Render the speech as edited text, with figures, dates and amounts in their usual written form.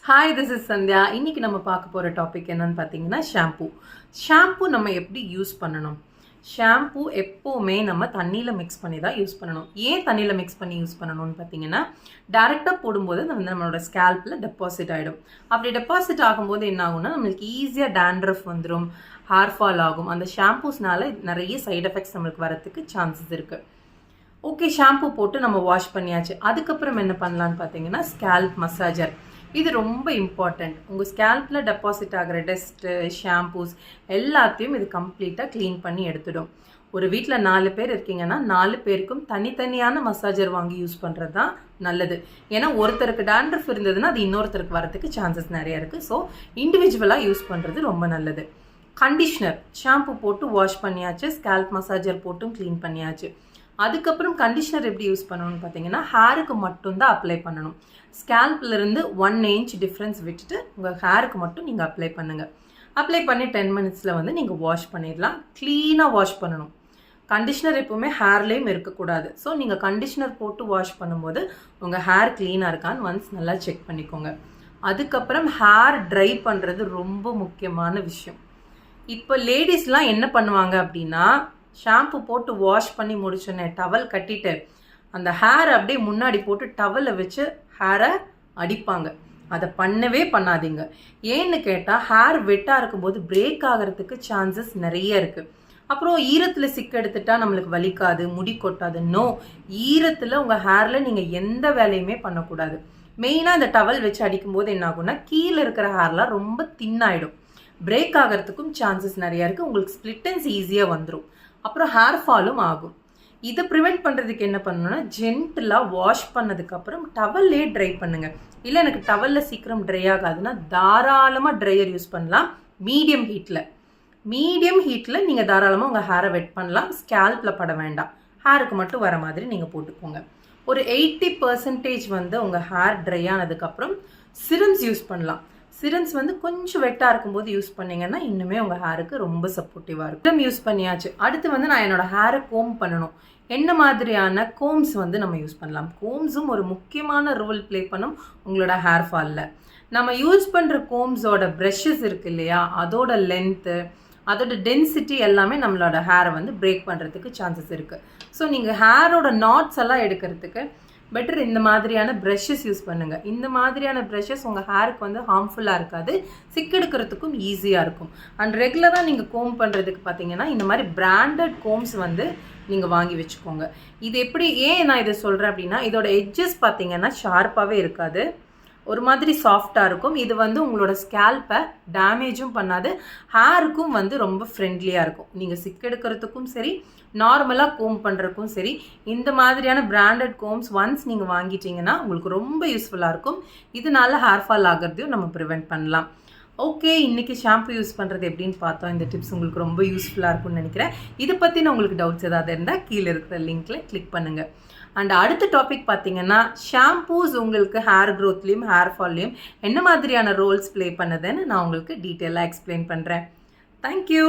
Hi, this is Sandhya. இன்னைக்கு நம்ம பார்க்க போகிற டாபிக் என்னன்னு பார்த்தீங்கன்னா ஷாம்பு நம்ம எப்படி யூஸ் பண்ணணும். ஷாம்பு எப்போவுமே நம்ம தண்ணியில் மிக்ஸ் பண்ணி தான் யூஸ் பண்ணணும். ஏன் தண்ணியில் மிக்ஸ் பண்ணி யூஸ் பண்ணணும்னு பார்த்தீங்கன்னா, டேரெக்டாக போடும்போது அது வந்து நம்மளோட ஸ்கேல்பில் டெபாசிட் ஆகிடும். அப்படி டெபாசிட் ஆகும்போது என்ன ஆகும்னா, நம்மளுக்கு ஈஸியாக டேண்ட்ரஃப் வந்துடும், ஹேர் ஃபால் ஆகும். அந்த ஷாம்பூஸ்னால நிறைய சைட் எஃபெக்ட்ஸ் நம்மளுக்கு வரத்துக்கு சான்சஸ் இருக்குது. ஓகே, ஷாம்பு போட்டு நம்ம வாஷ் பண்ணியாச்சு. அதுக்கப்புறம் என்ன பண்ணலான்னு பார்த்தீங்கன்னா, ஸ்கேல்ப் மசாஜர். இது ரொம்ப இம்பார்ட்டண்ட். உங்கள் ஸ்கேல்பில் டெபாசிட் ஆகிற டஸ்ட்டு, ஷாம்பூஸ் எல்லாத்தையும் இது கம்ப்ளீட்டாக க்ளீன் பண்ணி எடுத்துடும். ஒரு வீட்டில் 4 பேர் இருக்கீங்கன்னா 4 பேருக்கும் தனித்தனியான மசாஜர் வாங்கி யூஸ் பண்ணுறது தான் நல்லது. ஏன்னா ஒருத்தருக்கு டேண்ட்ரஃப் இருந்ததுன்னா அது இன்னொருத்தருக்கு வரதுக்கு சான்சஸ் நிறையா இருக்குது. ஸோ இண்டிவிஜுவலாக யூஸ் பண்ணுறது ரொம்ப நல்லது. கண்டிஷ்னர், ஷாம்பு போட்டு வாஷ் பண்ணியாச்சு, ஸ்கேல்ப் மசாஜர் போட்டும் க்ளீன் பண்ணியாச்சு. அதுக்கப்புறம் கண்டிஷ்னர் எப்படி யூஸ் பண்ணணும்னு பார்த்தீங்கன்னா, ஹேருக்கு மட்டும்தான் அப்ளை பண்ணணும். ஸ்கேல்ப்லேருந்து 1 inch டிஃப்ரென்ஸ் விட்டுட்டு உங்கள் ஹேருக்கு மட்டும் நீங்கள் அப்ளை பண்ணுங்கள். அப்ளை பண்ணி 10 minutesல வந்து நீங்கள் வாஷ் பண்ணிடலாம். க்ளீனாக வாஷ் பண்ணணும். கண்டிஷ்னர் எப்போவுமே ஹேர்லேயும் இருக்கக்கூடாது. ஸோ நீங்கள் கண்டிஷ்னர் போட்டு வாஷ் பண்ணும்போது உங்கள் ஹேர் க்ளீனாக இருக்கான்னு ஒன்ஸ் நல்லா செக் பண்ணிக்கோங்க. அதுக்கப்புறம் ஹேர் ட்ரை பண்ணுறது ரொம்ப முக்கியமான விஷயம். இப்போ லேடிஸ்லாம் என்ன பண்ணுவாங்க அப்படின்னா, ஷாம்பு போட்டு வாஷ் பண்ணி முடிச்சோன்னே டவல் கட்டிட்டு அந்த ஹேரை அப்படியே முன்னாடி போட்டு டவலை வச்சு ஹேரை அடிப்பாங்க. அதை பண்ணவே பண்ணாதீங்க. ஏன்னு கேட்டால், ஹேர் வெட்டாக இருக்கும்போது பிரேக் ஆகிறதுக்கு சான்சஸ் நிறைய இருக்குது. அப்புறம் ஈரத்தில் சிக்கெடுத்துட்டா நம்மளுக்கு வலிக்காது, முடி கொட்டாது. நோ, ஈரத்தில் உங்கள் ஹேரில் நீங்கள் எந்த வேலையுமே பண்ணக்கூடாது. மெயினாக இந்த டவல் வச்சு அடிக்கும்போது என்ன ஆகும்னா, கீழே இருக்கிற ஹேர்லாம் ரொம்ப தின்னாயிடும். பிரேக் ஆகிறதுக்கும் சான்சஸ் நிறையா இருக்குது. உங்களுக்கு ஸ்ப்ளிட்டன்ஸ் ஈஸியாக வந்துடும். அப்புறம் ஹேர் ஃபாலும் ஆகும். இதை ப்ரிவெண்ட் பண்ணுறதுக்கு என்ன பண்ணணும்னா, ஜென்டிலாக வாஷ் பண்ணதுக்கப்புறம் டவல்லே ட்ரை பண்ணுங்கள். இல்லை எனக்கு டவலில் சீக்கிரம் ட்ரை ஆகாதுன்னா தாராளமாக ட்ரையர் யூஸ் பண்ணலாம். மீடியம் ஹீட்டில் நீங்கள் தாராளமாக உங்கள் ஹேரை வெட் பண்ணலாம். ஸ்கேல்பில் பட வேண்டாம், ஹேருக்கு மட்டும் வர மாதிரி நீங்கள் போட்டுக்கோங்க. ஒரு 80% வந்து உங்கள் ஹேர் ட்ரை ஆனதுக்கப்புறம் சிரம்ஸ் யூஸ் பண்ணலாம். சிரம்ஸ் வந்து கொஞ்சம் வெட்டாக இருக்கும்போது யூஸ் பண்ணிங்கன்னா இன்னுமே உங்கள் ஹேருக்கு ரொம்ப சப்போர்ட்டிவாக இருக்கும். சிரம் யூஸ் பண்ணியாச்சு. அடுத்து வந்து நான் என்னோடய ஹேரை கோம் பண்ணணும். என்ன மாதிரியான கோம்ஸ் வந்து நம்ம யூஸ் பண்ணலாம்? கோம்ஸும் ஒரு முக்கியமான ரோல் ப்ளே பண்ணும் உங்களோட ஹேர் ஃபாலில். நம்ம யூஸ் பண்ணுற கோம்ஸோட ப்ரஷஸ் இருக்குது இல்லையா, அதோட லென்த்து, அதோட டென்சிட்டி எல்லாமே நம்மளோட ஹேரை வந்து பிரேக் பண்ணுறதுக்கு சான்சஸ் இருக்குது. ஸோ நீங்கள் ஹேரோட நாட்ஸ் எல்லாம் எடுக்கிறதுக்கு பெட்டர் இந்த மாதிரியான ப்ரஷஸ் யூஸ் பண்ணுங்கள். இந்த மாதிரியான ப்ரஷஸ் உங்கள் ஹேருக்கு வந்து ஹார்ம்ஃபுல்லாக இருக்காது, சிக்கெடுக்கிறதுக்கும் ஈஸியாக இருக்கும். அண்ட் ரெகுலராக நீங்கள் கோம் பண்ணுறதுக்கு பார்த்தீங்கன்னா இந்த மாதிரி பிராண்டட் கோம்ஸ் வந்து நீங்கள் வாங்கி வச்சுக்கோங்க. இது எப்படி, ஏன் நான் இதை சொல்கிறேன் அப்படின்னா, இதோட எட்ஜஸ் பார்த்தீங்கன்னா ஷார்ப்பாகவே இருக்காது, ஒரு மாதிரி சாஃப்டாக இருக்கும். இது வந்து உங்களோட ஸ்கேல்பை டேமேஜும் பண்ணாது, ஹேருக்கும் வந்து ரொம்ப ஃப்ரெண்ட்லியாக இருக்கும். நீங்கள் சிக்கெடுக்கிறதுக்கும் சரி, நார்மலாக கோம் பண்ணுறதுக்கும் சரி, இந்த மாதிரியான பிராண்டட் கோம்ஸ் ஒன்ஸ் நீங்கள் வாங்கிட்டீங்கன்னா உங்களுக்கு ரொம்ப யூஸ்ஃபுல்லாக இருக்கும். இதனால ஹேர் ஃபால் ஆகிறதையும் நம்ம ப்ரிவெண்ட் பண்ணலாம். ஓகே, இன்றைக்கி ஷாம்பு யூஸ் பண்ணுறது எப்படின்னு பார்த்தோம். இந்த டிப்ஸ் உங்களுக்கு ரொம்ப யூஸ்ஃபுல்லாக இருக்கும்னு நினைக்கிறேன். இதை பற்றின உங்களுக்கு டவுட்ஸ் ஏதாவது இருந்தால் கீழே இருக்கிற லிங்க்கில் கிளிக் பண்ணுங்கள். அண்ட் அடுத்த டாபிக் பார்த்தீங்கன்னா, ஷாம்பூஸ் உங்களுக்கு ஹேர் க்ரோத்லேயும் ஹேர் ஃபால்லையும் என்ன மாதிரியான ரோல்ஸ் ப்ளே பண்ணுதுன்னு நான் உங்களுக்கு டீட்டெயிலாக எக்ஸ்பிளைன் பண்ணுறேன். தேங்க்யூ.